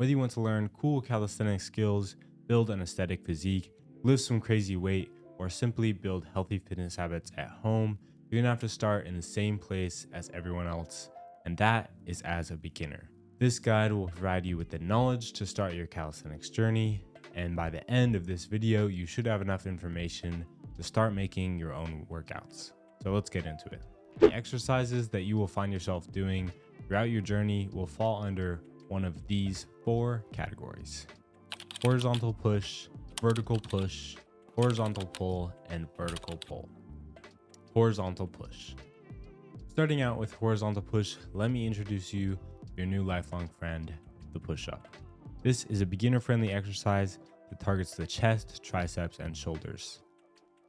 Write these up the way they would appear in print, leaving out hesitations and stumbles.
Whether you want to learn cool calisthenics skills, build an aesthetic physique, lift some crazy weight, or simply build healthy fitness habits at home, you're gonna have to start in the same place as everyone else, and that is as a beginner. This guide will provide you with the knowledge to start your calisthenics journey, and by the end of this video, you should have enough information to start making your own workouts. So let's get into it. The exercises that you will find yourself doing throughout your journey will fall under one of these 4 categories: horizontal push, vertical push, horizontal pull, and vertical pull. Horizontal push. Starting out with horizontal push, let me introduce you to your new lifelong friend, the push-up. This is a beginner-friendly exercise that targets the chest, triceps, and shoulders.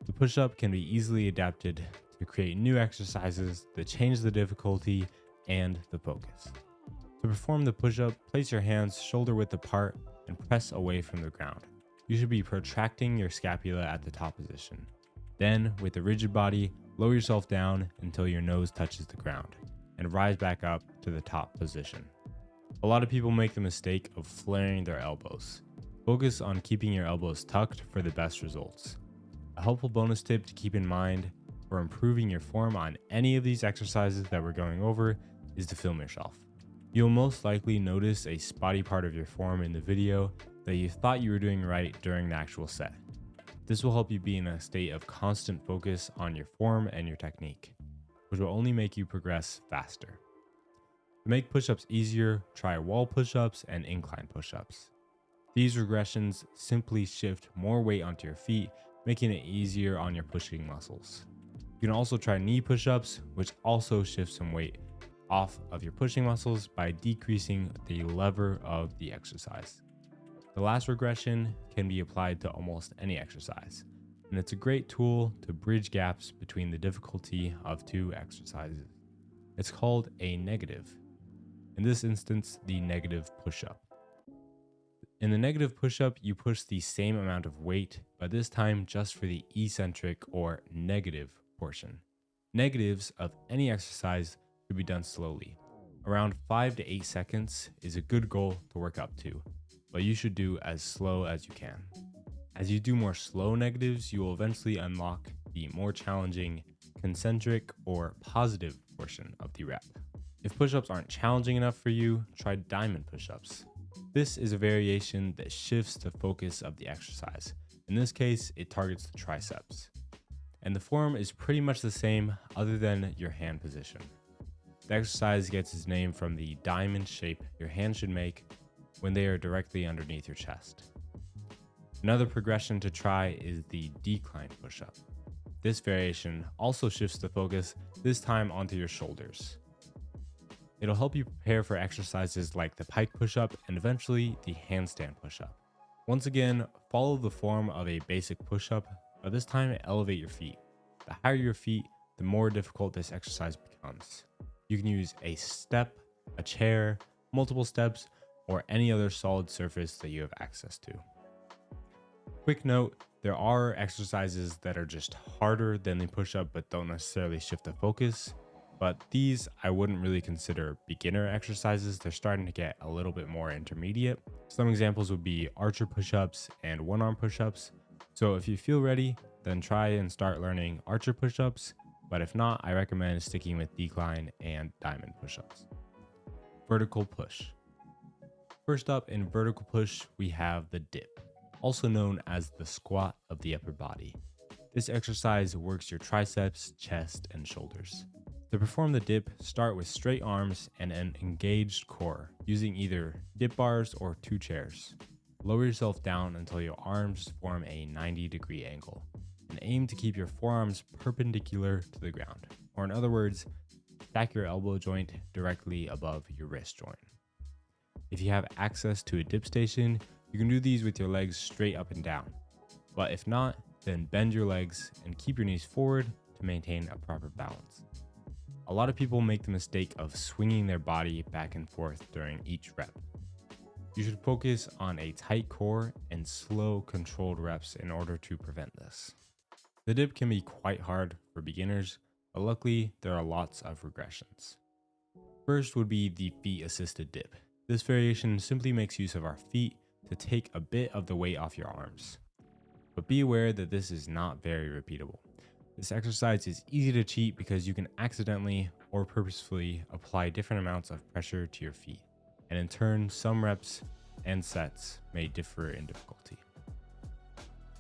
The push-up can be easily adapted to create new exercises that change the difficulty and the focus. To perform the push-up, place your hands shoulder-width apart and press away from the ground. You should be protracting your scapula at the top position. Then, with a rigid body, lower yourself down until your nose touches the ground, and rise back up to the top position. A lot of people make the mistake of flaring their elbows. Focus on keeping your elbows tucked for the best results. A helpful bonus tip to keep in mind for improving your form on any of these exercises that we're going over is to film yourself. You'll most likely notice a spotty part of your form in the video that you thought you were doing right during the actual set. This will help you be in a state of constant focus on your form and your technique, which will only make you progress faster. To make push-ups easier, try wall push-ups and incline push-ups. These regressions simply shift more weight onto your feet, making it easier on your pushing muscles. You can also try knee push-ups, which also shift some weight off of your pushing muscles by decreasing the lever of the exercise. The last regression can be applied to almost any exercise, and it's a great tool to bridge gaps between the difficulty of 2 exercises. It's called a negative. In this instance, the negative push-up. In the negative push-up, you push the same amount of weight, but this time just for the eccentric or negative portion. Negatives of any exercise should be done slowly. Around 5 to 8 seconds is a good goal to work up to, but you should do as slow as you can. As you do more slow negatives, you will eventually unlock the more challenging concentric or positive portion of the rep. If push-ups aren't challenging enough for you, try diamond push-ups. This is a variation that shifts the focus of the exercise. In this case, it targets the triceps. And the form is pretty much the same other than your hand position. The exercise gets its name from the diamond shape your hand should make when they are directly underneath your chest. Another progression to try is the decline push-up. This variation also shifts the focus, this time onto your shoulders. It'll help you prepare for exercises like the pike push-up and eventually the handstand push-up. Once again, follow the form of a basic push-up, but this time elevate your feet. The higher your feet, the more difficult this exercise becomes. You can use a step, a chair, multiple steps, or any other solid surface that you have access to. Quick note, there are exercises that are just harder than the push-up but don't necessarily shift the focus, but these I wouldn't really consider beginner exercises. They're starting to get a little bit more intermediate. Some examples would be archer push-ups and one-arm push-ups. So if you feel ready, then try and start learning archer push-ups, but if not, I recommend sticking with decline and diamond push-ups. Vertical push. First up in vertical push, we have the dip, also known as the squat of the upper body. This exercise works your triceps, chest, and shoulders. To perform the dip, start with straight arms and an engaged core, using either dip bars or 2 chairs. Lower yourself down until your arms form a 90-degree angle, and aim to keep your forearms perpendicular to the ground, or in other words, stack your elbow joint directly above your wrist joint. If you have access to a dip station, you can do these with your legs straight up and down, but if not, then bend your legs and keep your knees forward to maintain a proper balance. A lot of people make the mistake of swinging their body back and forth during each rep. You should focus on a tight core and slow, controlled reps in order to prevent this. The dip can be quite hard for beginners, but luckily there are lots of regressions. First would be the feet assisted dip. This variation simply makes use of our feet to take a bit of the weight off your arms. But be aware that this is not very repeatable. This exercise is easy to cheat because you can accidentally or purposefully apply different amounts of pressure to your feet, and in turn, some reps and sets may differ in difficulty.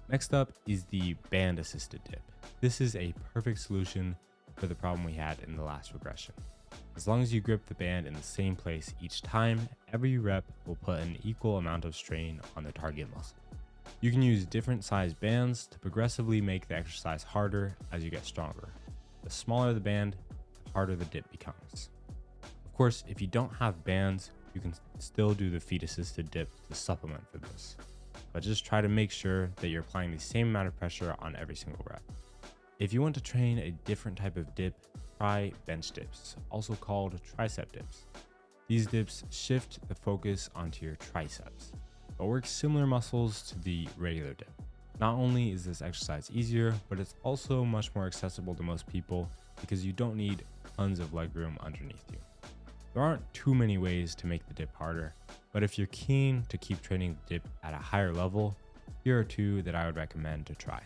Next up is the band assisted dip. This is a perfect solution for the problem we had in the last regression. As long as you grip the band in the same place each time, every rep will put an equal amount of strain on the target muscle. You can use different size bands to progressively make the exercise harder as you get stronger. The smaller the band, the harder the dip becomes. Of course, if you don't have bands, you can still do the feet assisted dip to supplement for this. But just try to make sure that you're applying the same amount of pressure on every single rep. If you want to train a different type of dip, try bench dips, also called tricep dips. These dips shift the focus onto your triceps, but work similar muscles to the regular dip. Not only is this exercise easier, but it's also much more accessible to most people because you don't need tons of leg room underneath you. There aren't too many ways to make the dip harder, but if you're keen to keep training the dip at a higher level, here are two that I would recommend to try.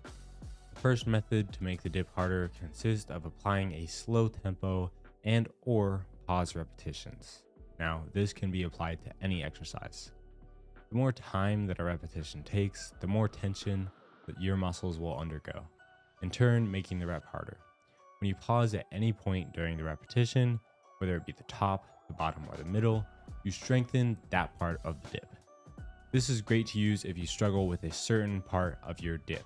The first method to make the dip harder consists of applying a slow tempo and or pause repetitions. Now, this can be applied to any exercise. The more time that a repetition takes, the more tension that your muscles will undergo, in turn making the rep harder. When you pause at any point during the repetition, whether it be the top, the bottom, or the middle, you strengthen that part of the dip. This is great to use if you struggle with a certain part of your dip,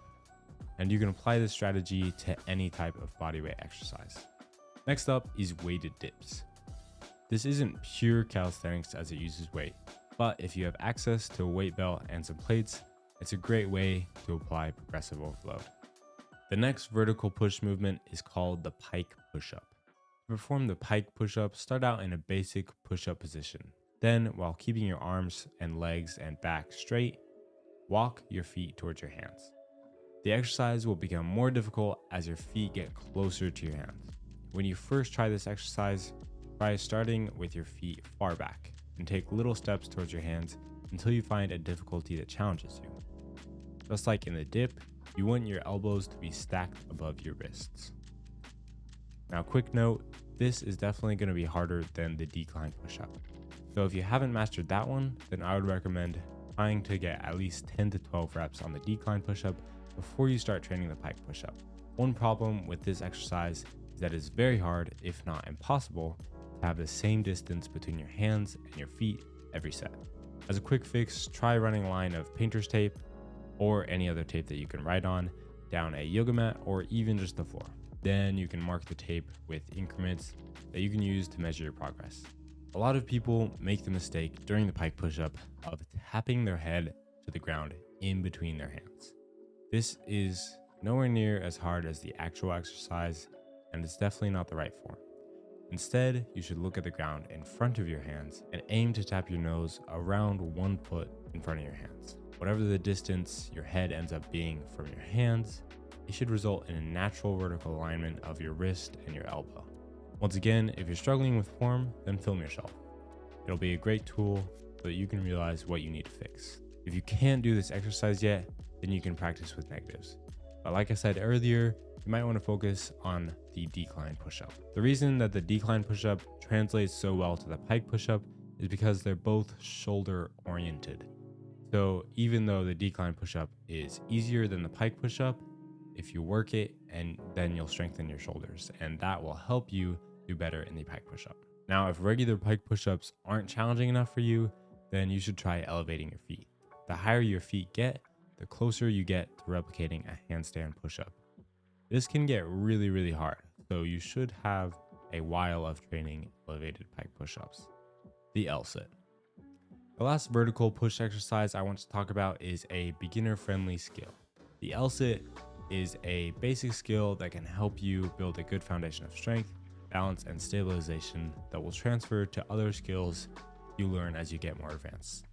and you can apply this strategy to any type of bodyweight exercise. Next up is weighted dips. This isn't pure calisthenics as it uses weight, but if you have access to a weight belt and some plates, it's a great way to apply progressive overload. The next vertical push movement is called the pike push-up. To perform the pike push-up, start out in a basic push-up position. Then, while keeping your arms and legs and back straight, walk your feet towards your hands. The exercise will become more difficult as your feet get closer to your hands. When you first try this exercise, try starting with your feet far back and take little steps towards your hands until you find a difficulty that challenges you. Just like in the dip, you want your elbows to be stacked above your wrists. Now, quick note, this is definitely going to be harder than the decline push-up. So if you haven't mastered that one, then I would recommend trying to get at least 10 to 12 reps on the decline push-up before you start training the pike push-up. One problem with this exercise is that it's very hard, if not impossible, to have the same distance between your hands and your feet every set. As a quick fix, try running a line of painter's tape or any other tape that you can write on down a yoga mat or even just the floor. Then you can mark the tape with increments that you can use to measure your progress. A lot of people make the mistake during the pike push-up of tapping their head to the ground in between their hands. This is nowhere near as hard as the actual exercise, and it's definitely not the right form. Instead, you should look at the ground in front of your hands and aim to tap your nose around 1 foot in front of your hands. Whatever the distance your head ends up being from your hands, it should result in a natural vertical alignment of your wrist and your elbow. Once again, if you're struggling with form, then film yourself. It'll be a great tool so that you can realize what you need to fix. If you can't do this exercise yet, then you can practice with negatives. But like I said earlier, you might want to focus on the decline push-up. The reason that the decline push-up translates so well to the pike push-up is because they're both shoulder oriented. So even though the decline push-up is easier than the pike push-up, if you work it, and then you'll strengthen your shoulders, and that will help you do better in the pike push-up. Now, if regular pike push-ups aren't challenging enough for you, then you should try elevating your feet. The higher your feet get, the closer you get to replicating a handstand push-up. This can get really, really hard, so you should have a while of training elevated pike push-ups. The L-sit. The last vertical push exercise I want to talk about is a beginner-friendly skill. The L-sit is a basic skill that can help you build a good foundation of strength, balance, and stabilization that will transfer to other skills you learn as you get more advanced.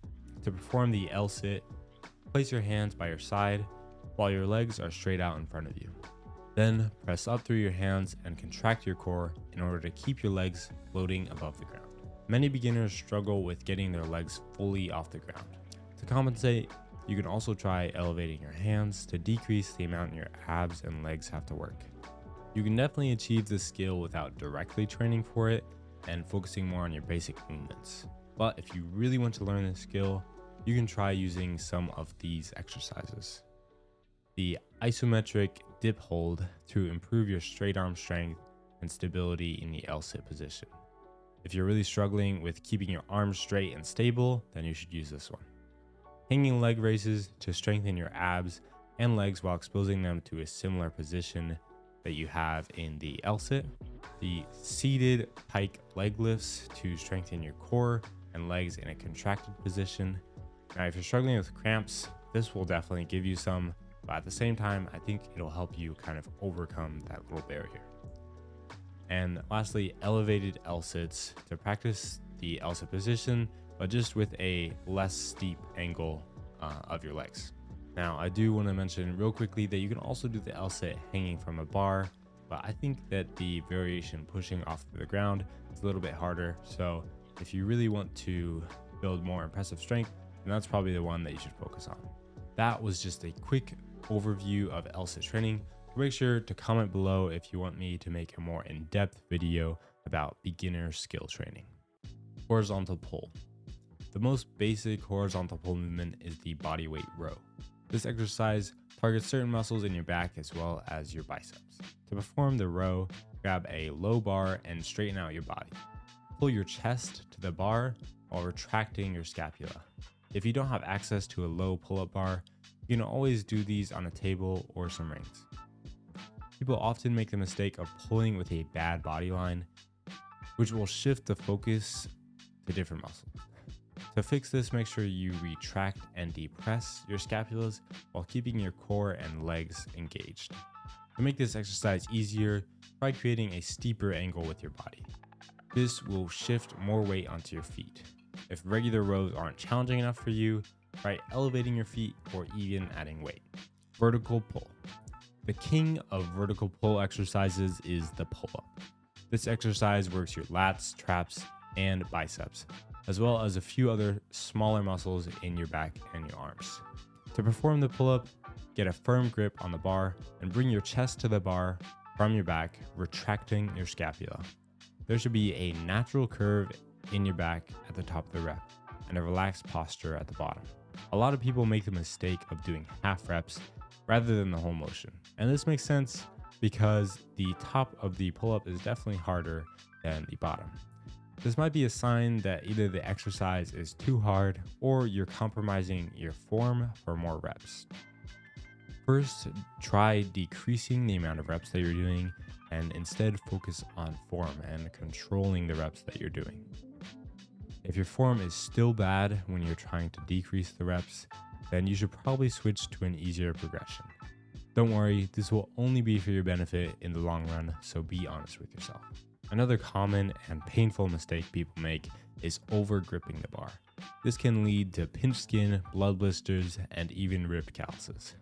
To perform the L-sit, place your hands by your side while your legs are straight out in front of you. Then press up through your hands and contract your core in order to keep your legs floating above the ground. Many beginners struggle with getting their legs fully off the ground. To compensate, you can also try elevating your hands to decrease the amount your abs and legs have to work. You can definitely achieve this skill without directly training for it and focusing more on your basic movements. But if you really want to learn this skill, you can try using some of these exercises. The isometric dip hold to improve your straight arm strength and stability in the L-sit position. If you're really struggling with keeping your arms straight and stable, then you should use this one. Hanging leg raises to strengthen your abs and legs while exposing them to a similar position that you have in the L-sit. The seated pike leg lifts to strengthen your core and legs in a contracted position. Now, if you're struggling with cramps, this will definitely give you some, but at the same time, I think it'll help you kind of overcome that little barrier. And lastly, elevated L-sits to practice the L-sit position, but just with a less steep angle of your legs. Now, I do want to mention real quickly that you can also do the L-sit hanging from a bar, but I think that the variation pushing off the ground is a little bit harder. So if you really want to build more impressive strength, then that's probably the one that you should focus on. That was just a quick overview of L-sit training. Make sure to comment below if you want me to make a more in-depth video about beginner skill training. Horizontal pull. The most basic horizontal pull movement is the bodyweight row. This exercise targets certain muscles in your back as well as your biceps. To perform the row, grab a low bar and straighten out your body. Pull your chest to the bar while retracting your scapula. If you don't have access to a low pull-up bar, you can always do these on a table or some rings. People often make the mistake of pulling with a bad body line, which will shift the focus to different muscles. To fix this, make sure you retract and depress your scapulas while keeping your core and legs engaged. To make this exercise easier, try creating a steeper angle with your body. This will shift more weight onto your feet. If regular rows aren't challenging enough for you, try elevating your feet or even adding weight. Vertical pull. The king of vertical pull exercises is the pull-up. This exercise works your lats, traps, and biceps, as well as a few other smaller muscles in your back and your arms. To perform the pull-up, get a firm grip on the bar and bring your chest to the bar from your back, retracting your scapula. There should be a natural curve in your back at the top of the rep and a relaxed posture at the bottom. A lot of people make the mistake of doing half reps rather than the whole motion. And this makes sense because the top of the pull-up is definitely harder than the bottom. This might be a sign that either the exercise is too hard or you're compromising your form for more reps. First, try decreasing the amount of reps that you're doing and instead focus on form and controlling the reps that you're doing. If your form is still bad when you're trying to decrease the reps, then you should probably switch to an easier progression. Don't worry, this will only be for your benefit in the long run, so be honest with yourself. Another common and painful mistake people make is over gripping the bar. This can lead to pinched skin, blood blisters, and even ripped calluses.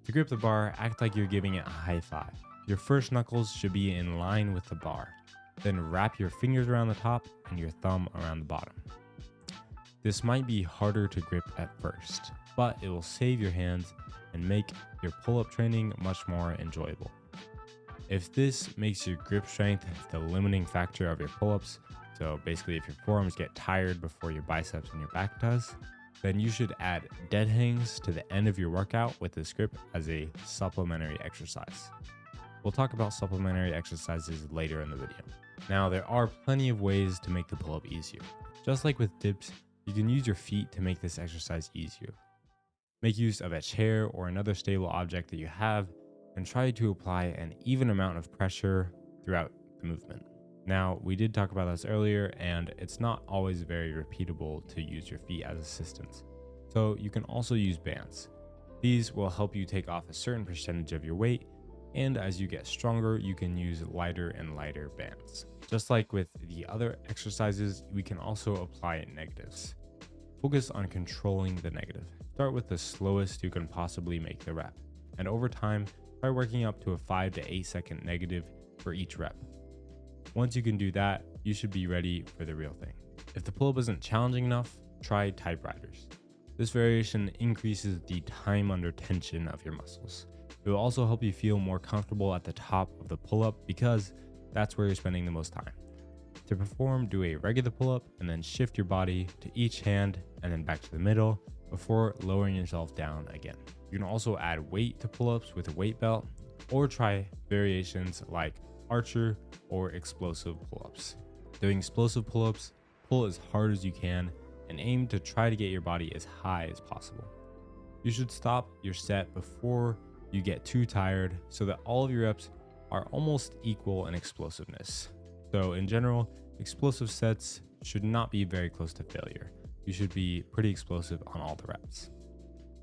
To grip the bar, act like you're giving it a high five. Your first knuckles should be in line with the bar. Then wrap your fingers around the top and your thumb around the bottom. This might be harder to grip at first, but it will save your hands and make your pull-up training much more enjoyable. If this makes your grip strength the limiting factor of your pull-ups, so basically if your forearms get tired before your biceps and your back does, then you should add dead hangs to the end of your workout with this grip as a supplementary exercise. We'll talk about supplementary exercises later in the video. Now, there are plenty of ways to make the pull-up easier. Just like with dips, you can use your feet to make this exercise easier. Make use of a chair or another stable object that you have and try to apply an even amount of pressure throughout the movement. Now, we did talk about this earlier, and it's not always very repeatable to use your feet as assistants. So you can also use bands. These will help you take off a certain percentage of your weight, and as you get stronger, you can use lighter and lighter bands. Just like with the other exercises, we can also apply negatives. Focus on controlling the negative. Start with the slowest you can possibly make the rep, and over time, try working up to a 5 to 8 second negative for each rep. Once you can do that, you should be ready for the real thing. If the pull-up isn't challenging enough, try typewriters. This variation increases the time under tension of your muscles. It will also help you feel more comfortable at the top of the pull-up because that's where you're spending the most time. To perform, do a regular pull-up and then shift your body to each hand and then back to the middle before lowering yourself down again. You can also add weight to pull-ups with a weight belt or try variations like archer or explosive pull-ups. Doing explosive pull-ups, pull as hard as you can and aim to try to get your body as high as possible. You should stop your set before you get too tired so that all of your reps are almost equal in explosiveness. So in general, explosive sets should not be very close to failure. You should be pretty explosive on all the reps.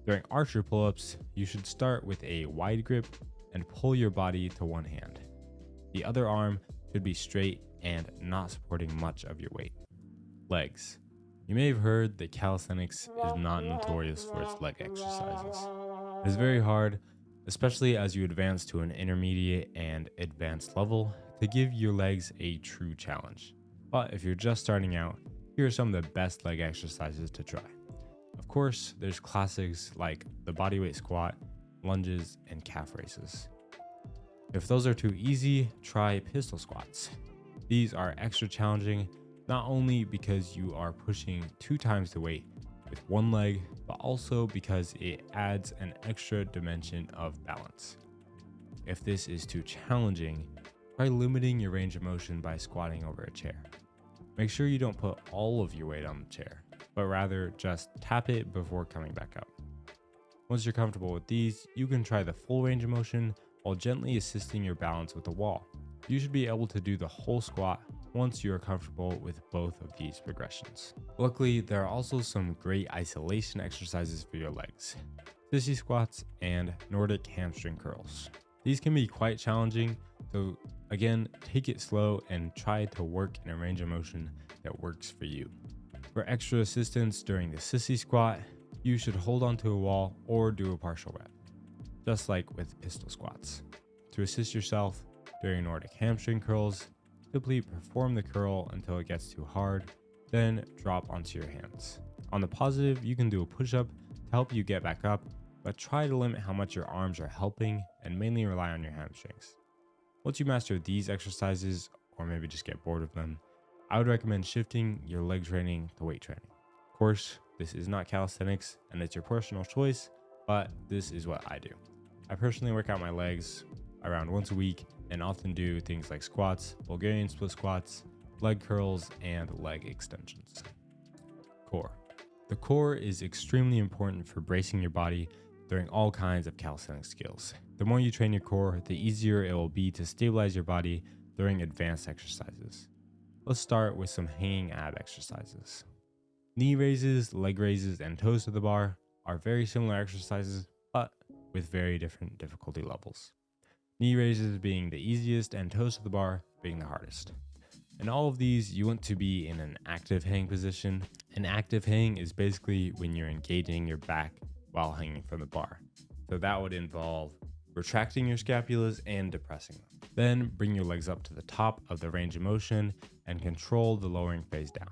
During archer pull-ups, you should start with a wide grip and pull your body to one hand. The other arm should be straight and not supporting much of your weight. Legs. You may have heard that calisthenics is not notorious for its leg exercises. It's very hard, especially as you advance to an intermediate and advanced level, to give your legs a true challenge. But if you're just starting out, here are some of the best leg exercises to try. Of course, there's classics like the bodyweight squat, lunges, and calf raises. If those are too easy, try pistol squats. These are extra challenging, not only because you are pushing 2 times the weight with one leg, but also because it adds an extra dimension of balance. If this is too challenging, try limiting your range of motion by squatting over a chair. Make sure you don't put all of your weight on the chair, but rather just tap it before coming back up. Once you're comfortable with these, you can try the full range of motion while gently assisting your balance with the wall. You should be able to do the whole squat once you are comfortable with both of these progressions. Luckily, there are also some great isolation exercises for your legs: sissy squats and Nordic hamstring curls. These can be quite challenging, so again, take it slow and try to work in a range of motion that works for you. For extra assistance during the sissy squat, you should hold onto a wall or do a partial rep, just like with pistol squats. To assist yourself during Nordic hamstring curls, simply perform the curl until it gets too hard, then drop onto your hands. On the positive, you can do a push-up to help you get back up, but try to limit how much your arms are helping and mainly rely on your hamstrings. Once you master these exercises, or maybe just get bored of them, I would recommend shifting your leg training to weight training. Of course, this is not calisthenics and it's your personal choice, but this is what I do. I personally work out my legs around once a week and often do things like squats, Bulgarian split squats, leg curls, and leg extensions. Core. The core is extremely important for bracing your body during all kinds of calisthenics skills. The more you train your core, the easier it will be to stabilize your body during advanced exercises. Let's start with some hanging ab exercises. Knee raises, leg raises, and toes to the bar are very similar exercises, but with very different difficulty levels. Knee raises being the easiest and toes to the bar being the hardest. In all of these, you want to be in an active hang position. An active hang is basically when you're engaging your back while hanging from the bar. So that would involve retracting your scapulas and depressing them. Then bring your legs up to the top of the range of motion and control the lowering phase down.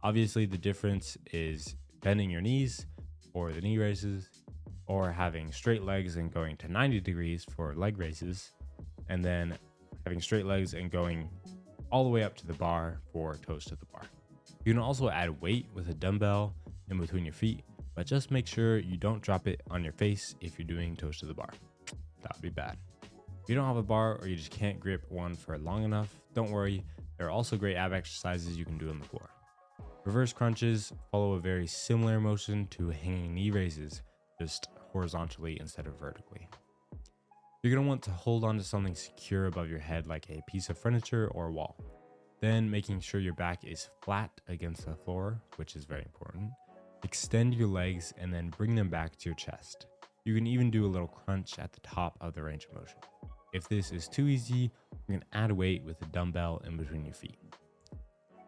Obviously, the difference is bending your knees for the knee raises, or having straight legs and going to 90 degrees for leg raises, and then having straight legs and going all the way up to the bar for toes to the bar. You can also add weight with a dumbbell in between your feet, but just make sure you don't drop it on your face if you're doing toes to the bar. That would be bad. If you don't have a bar or you just can't grip one for long enough, don't worry. There are also great ab exercises you can do on the floor. Reverse crunches follow a very similar motion to hanging knee raises, just horizontally instead of vertically. You're going to want to hold on to something secure above your head like a piece of furniture or a wall. Then making sure your back is flat against the floor, which is very important. Extend your legs and then bring them back to your chest. You can even do a little crunch at the top of the range of motion. If this is too easy, you can add weight with a dumbbell in between your feet.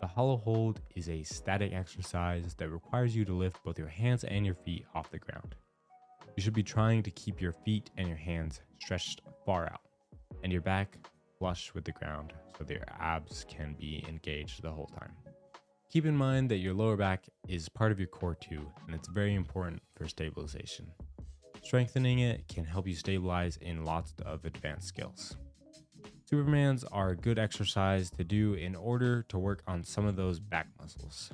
The hollow hold is a static exercise that requires you to lift both your hands and your feet off the ground. You should be trying to keep your feet and your hands stretched far out and your back flush with the ground so that your abs can be engaged the whole time. Keep in mind that your lower back is part of your core too, and it's very important for stabilization. Strengthening it can help you stabilize in lots of advanced skills. Supermans are a good exercise to do in order to work on some of those back muscles.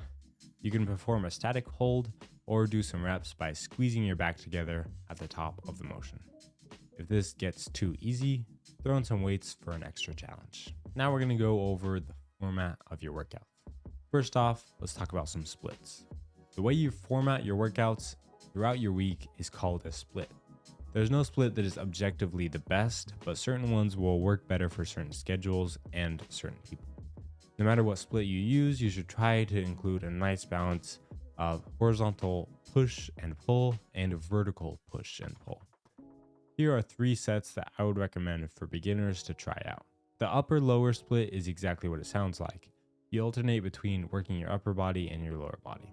You can perform a static hold or do some reps by squeezing your back together at the top of the motion. If this gets too easy, throw in some weights for an extra challenge. Now we're going to go over the format of your workout. First off, let's talk about some splits. The way you format your workouts throughout your week is called a split. There's no split that is objectively the best, but certain ones will work better for certain schedules and certain people. No matter what split you use, you should try to include a nice balance of horizontal push and pull and vertical push and pull. Here are 3 sets that I would recommend for beginners to try out. The upper-lower split is exactly what it sounds like. You alternate between working your upper body and your lower body.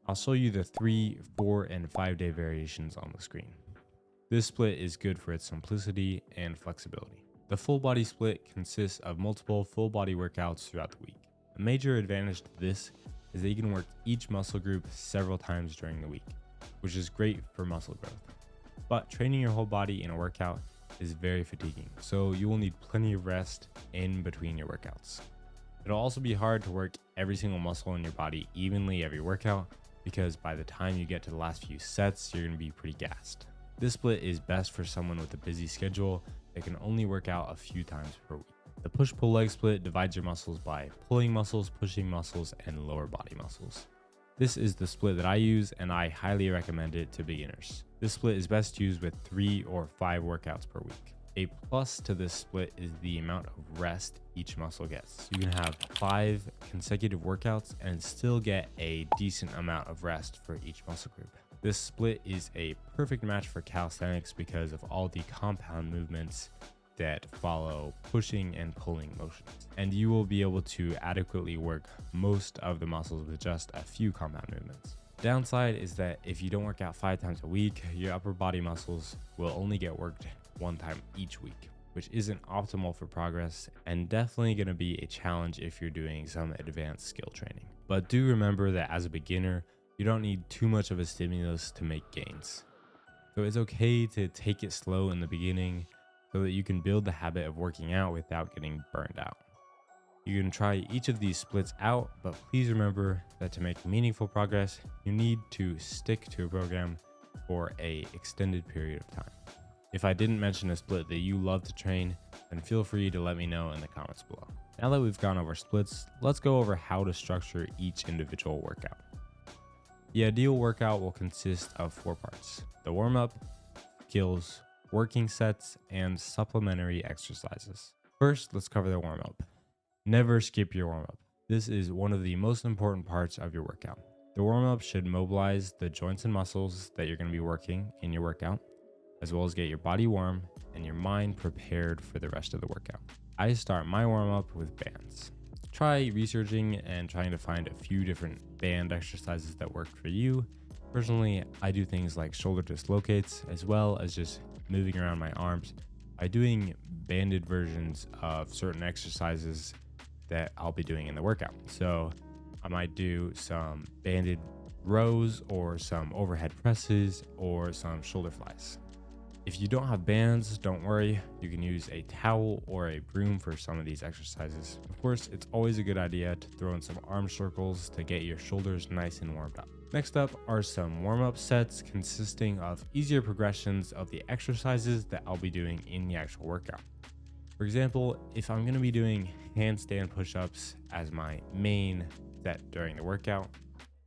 I'll show you the 3, 4, and 5-day variations on the screen. This split is good for its simplicity and flexibility. The full body split consists of multiple full body workouts throughout the week. A major advantage to this is that you can work each muscle group several times during the week, which is great for muscle growth. But training your whole body in a workout is very fatiguing, so you will need plenty of rest in between your workouts. It'll also be hard to work every single muscle in your body evenly every workout, because by the time you get to the last few sets, you're going to be pretty gassed. This split is best for someone with a busy schedule that can only work out a few times per week. The push-pull leg split divides your muscles by pulling muscles, pushing muscles, and lower body muscles. This is the split that I use, and I highly recommend it to beginners. This split is best used with 3 or 5 workouts per week. A plus to this split is the amount of rest each muscle gets. You can have 5 consecutive workouts and still get a decent amount of rest for each muscle group. This split is a perfect match for calisthenics because of all the compound movements that follow pushing and pulling motions. And you will be able to adequately work most of the muscles with just a few compound movements. Downside is that if you don't work out 5 times a week, your upper body muscles will only get worked 1 time each week, which isn't optimal for progress and definitely going to be a challenge if you're doing some advanced skill training. But do remember that as a beginner, you don't need too much of a stimulus to make gains. So it's okay to take it slow in the beginning so that you can build the habit of working out without getting burned out. You can try each of these splits out, but please remember that to make meaningful progress, you need to stick to a program for an extended period of time. If I didn't mention a split that you love to train, then feel free to let me know in the comments below. Now that we've gone over splits, let's go over how to structure each individual workout. The ideal workout will consist of 4 parts: the warm-up, skills, working sets, and supplementary exercises. First, let's cover the warm-up. Never skip your warm-up. This is one of the most important parts of your workout. The warm-up should mobilize the joints and muscles that you're going to be working in your workout, as well as get your body warm and your mind prepared for the rest of the workout. I start my warm-up with bands. Try researching and trying to find a few different band exercises that work for you. Personally, I do things like shoulder dislocates, as well as just moving around my arms by doing banded versions of certain exercises that I'll be doing in the workout. So I might do some banded rows or some overhead presses or some shoulder flies. If you don't have bands, don't worry. You can use a towel or a broom for some of these exercises. Of course, it's always a good idea to throw in some arm circles to get your shoulders nice and warmed up. Next up are some warm-up sets consisting of easier progressions of the exercises that I'll be doing in the actual workout. For example, if I'm going to be doing handstand push-ups as my main set during the workout,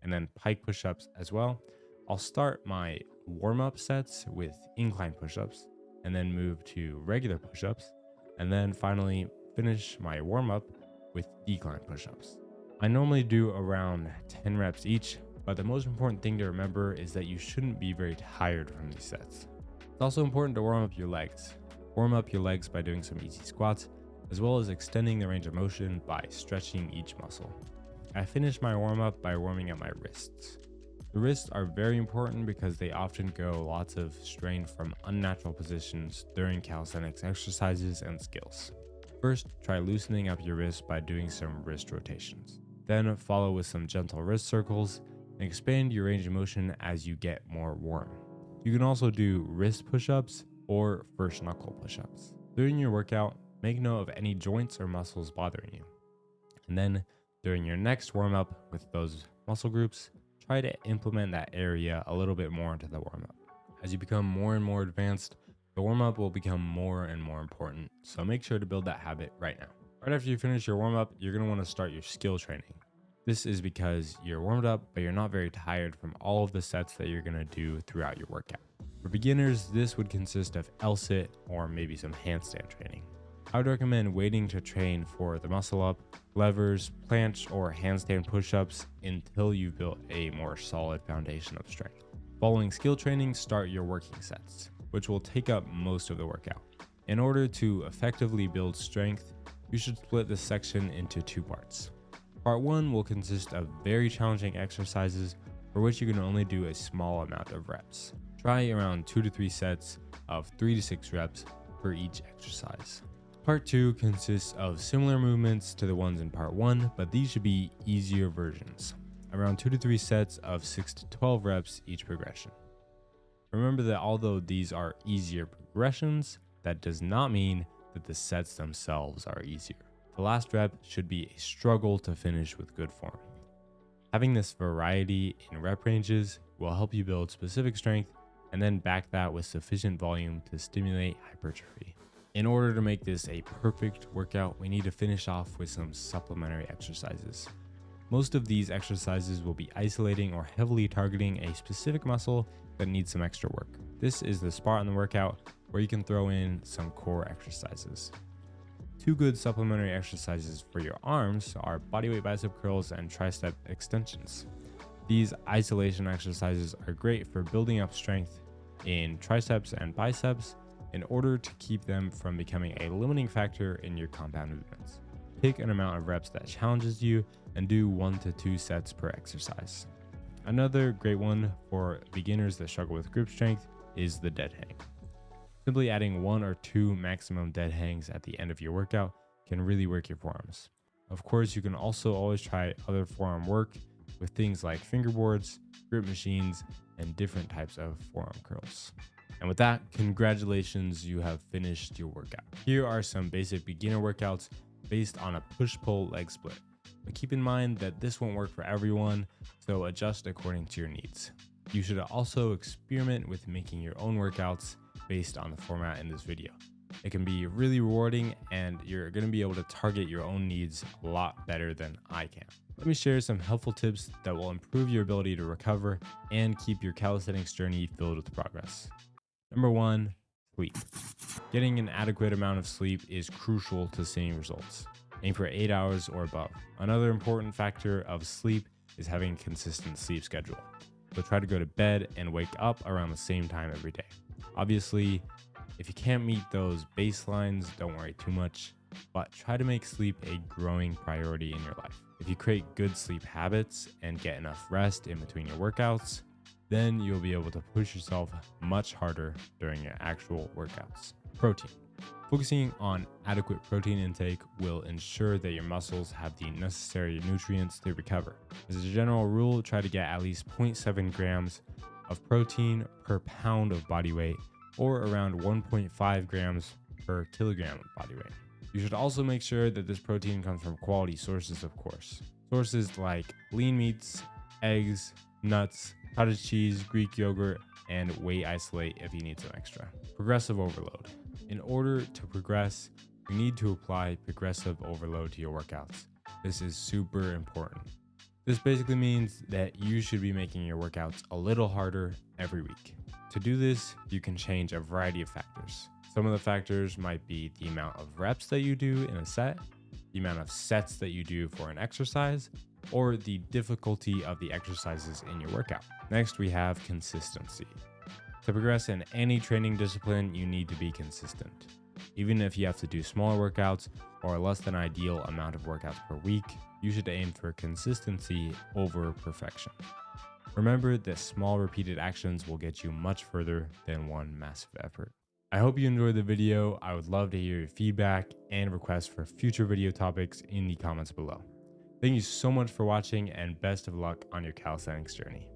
and then pike push-ups as well, I'll start my warm-up sets with incline push-ups and then move to regular push-ups, and then finally finish my warm-up with decline push-ups. I normally do around 10 reps each, but the most important thing to remember is that you shouldn't be very tired from these sets. It's also important to warm up your legs. Warm up your legs by doing some easy squats, as well as extending the range of motion by stretching each muscle. I finish my warm-up by warming up my wrists. The wrists are very important because they often go lots of strain from unnatural positions during calisthenics exercises and skills. First, try loosening up your wrists by doing some wrist rotations. Then follow with some gentle wrist circles and expand your range of motion as you get more warm. You can also do wrist push-ups or first knuckle push-ups. During your workout, make note of any joints or muscles bothering you. And then during your next warm-up with those muscle groups, try to implement that area a little bit more into the warm-up. As you become more and more advanced, the warm-up will become more and more important, so make sure to build that habit right now. Right after you finish your warm-up, you're going to want to start your skill training. This is because you're warmed up, but you're not very tired from all of the sets that you're going to do throughout your workout. For beginners, this would consist of L-sit or maybe some handstand training. I would recommend waiting to train for the muscle up, levers, planche, or handstand push-ups until you've built a more solid foundation of strength. Following skill training, start your working sets, which will take up most of the workout. In order to effectively build strength, you should split this section into two parts. Part 1 will consist of very challenging exercises for which you can only do a small amount of reps. Try around 2 to 3 sets of 3 to 6 reps for each exercise. Part 2 consists of similar movements to the ones in Part 1, but these should be easier versions. Around 2 to 3 sets of 6 to 12 reps each progression. Remember that although these are easier progressions, that does not mean that the sets themselves are easier. The last rep should be a struggle to finish with good form. Having this variety in rep ranges will help you build specific strength and then back that with sufficient volume to stimulate hypertrophy. In order to make this a perfect workout, we need to finish off with some supplementary exercises. Most of these exercises will be isolating or heavily targeting a specific muscle that needs some extra work. This is the spot in the workout where you can throw in some core exercises. Two good supplementary exercises for your arms are bodyweight bicep curls and tricep extensions. These isolation exercises are great for building up strength in triceps and biceps in order to keep them from becoming a limiting factor in your compound movements. Pick an amount of reps that challenges you and do 1 to 2 sets per exercise. Another great one for beginners that struggle with grip strength is the dead hang. Simply adding 1 or 2 maximum dead hangs at the end of your workout can really work your forearms. Of course, you can also always try other forearm work with things like fingerboards, grip machines, and different types of forearm curls. And with that, congratulations, you have finished your workout. Here are some basic beginner workouts based on a push-pull leg split. But keep in mind that this won't work for everyone, so adjust according to your needs. You should also experiment with making your own workouts based on the format in this video. It can be really rewarding and you're going to be able to target your own needs a lot better than I can. Let me share some helpful tips that will improve your ability to recover and keep your calisthenics journey filled with progress. Number 1, sleep. Getting an adequate amount of sleep is crucial to seeing results. Aim for 8 hours or above. Another important factor of sleep is having a consistent sleep schedule. So try to go to bed and wake up around the same time every day. Obviously, if you can't meet those baselines, don't worry too much, but try to make sleep a growing priority in your life. If you create good sleep habits and get enough rest in between your workouts, then you'll be able to push yourself much harder during your actual workouts. Protein. Focusing on adequate protein intake will ensure that your muscles have the necessary nutrients to recover. As a general rule, try to get at least 0.7 grams of protein per pound of body weight, or around 1.5 grams per kilogram of body weight. You should also make sure that this protein comes from quality sources, of course. Sources like lean meats, eggs, nuts, cottage cheese, Greek yogurt, and whey isolate if you need some extra. Progressive overload. In order to progress, you need to apply progressive overload to your workouts. This is super important. This basically means that you should be making your workouts a little harder every week. To do this, you can change a variety of factors. Some of the factors might be the amount of reps that you do in a set, the amount of sets that you do for an exercise, or the difficulty of the exercises in your workout. Next, we have consistency. To progress in any training discipline, you need to be consistent. Even if you have to do smaller workouts or a less than ideal amount of workouts per week, you should aim for consistency over perfection. Remember that small repeated actions will get you much further than one massive effort. I hope you enjoyed the video. I would love to hear your feedback and requests for future video topics in the comments below. Thank you so much for watching and best of luck on your calisthenics journey.